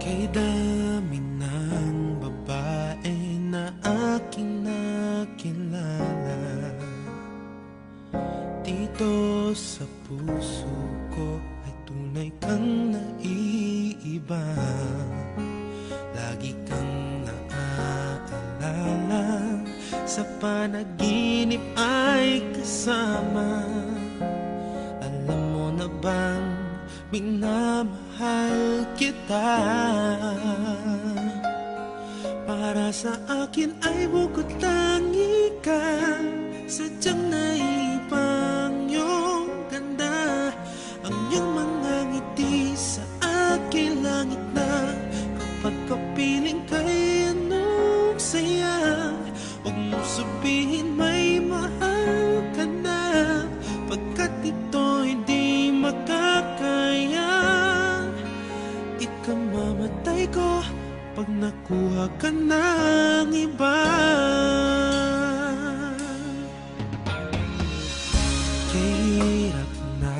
Kay dami ng babae na aking nakilala, dito sa puso ko ay tunay kang naiiba. Lagi kang naaalala, sa panaginip ay kasama. Alam mo na bang minamahal kita? Para sa akin ay bukod tangi ka, sadyang naibang iyong ganda. Ang iyong mga ngiti sa aking langit na, kapag kapiling kay anong saya. Huwag mo sabihin may mahal ka na, pagkat ito'y di makakaya. Ikamamatay ko pag nakuha ka ng iba. Kahirap na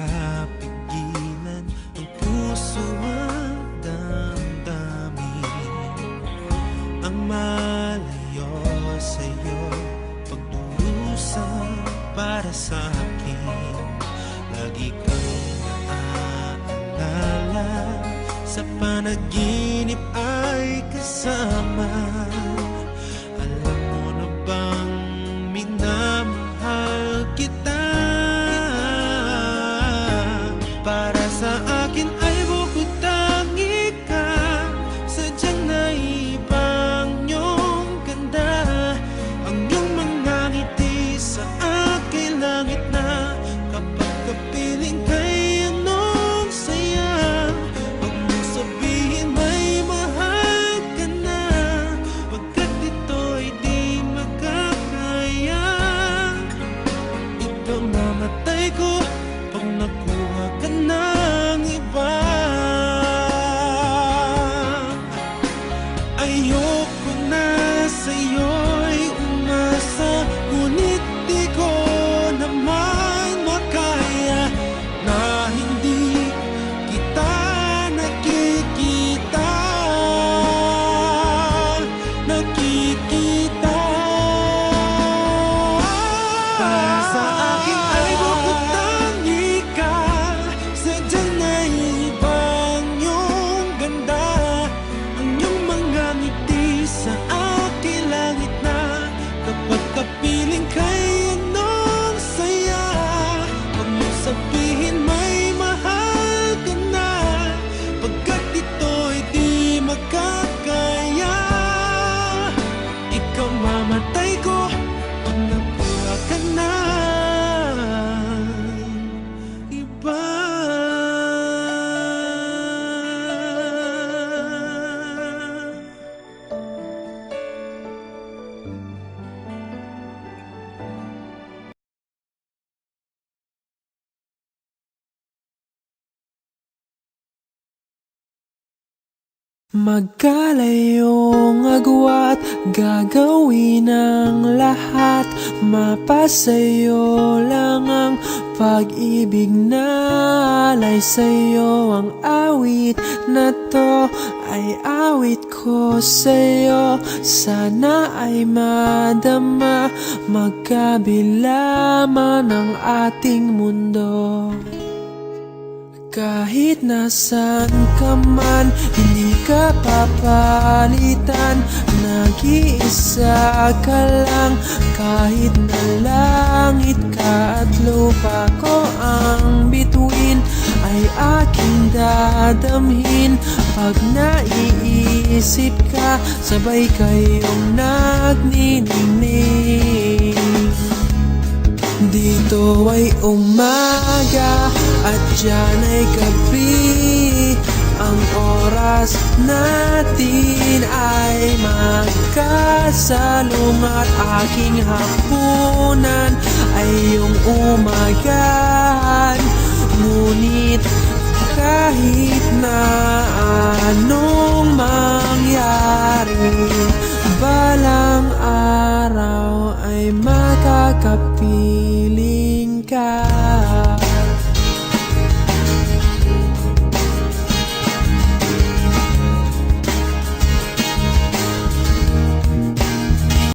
pigilan ang puso at damdamin ang malayo sa'yo, pagdurusa para sa akin. Lagi kang naaalala, sa panaginip ay kasama. Alam mo na bang minamahal kita? Para sa akin ay bukod tangi ka, sadyang naibang iyong ganda. Ang iyong mga ngiti sa aking langit na, kapag kapiling kay anong saya. Huwag mo sabihin may mahal ka na, pagkat ito'y di magkakaya. Ikamamatay ko pag nakuha ka ng iba. Ayoko na sa'yo'y umasa, ngunit di ko naman makaya na hindi kita nakikita. Para sa akin ay bukod tangi ka, sadyang naibang iyong ganda. Ang iyong mga ngiti sa aking langit na, kapag kapiling kay anong saya. Huwag mo sabihin may mahal ka na, pagkat ito'y di makakaya. Ikaw mamatay ko pag nakuha ka ng iba. Magkalayong agwat, gagawin ang lahat, mapasayo lang ang pag-ibig na alay sa'yo. Ang awit na to ay awit ko sa'yo, sana ay madama magkabila man ang ating mundo. Kahit nasan ka man, hindi ka papalitan. Nag-iisa ka lang, kahit na langit ka at lupa ko ang bituin, ay aking dadamhin. Pag naiisip ka, sabay kayong nagniningning. Dito ay umaga at dyan ay gabi. Ang oras natin ay magkasalong at aking hapunan ay iyong umagahan. Ngunit kahit na anong mangyari, balang araw ay makakapiling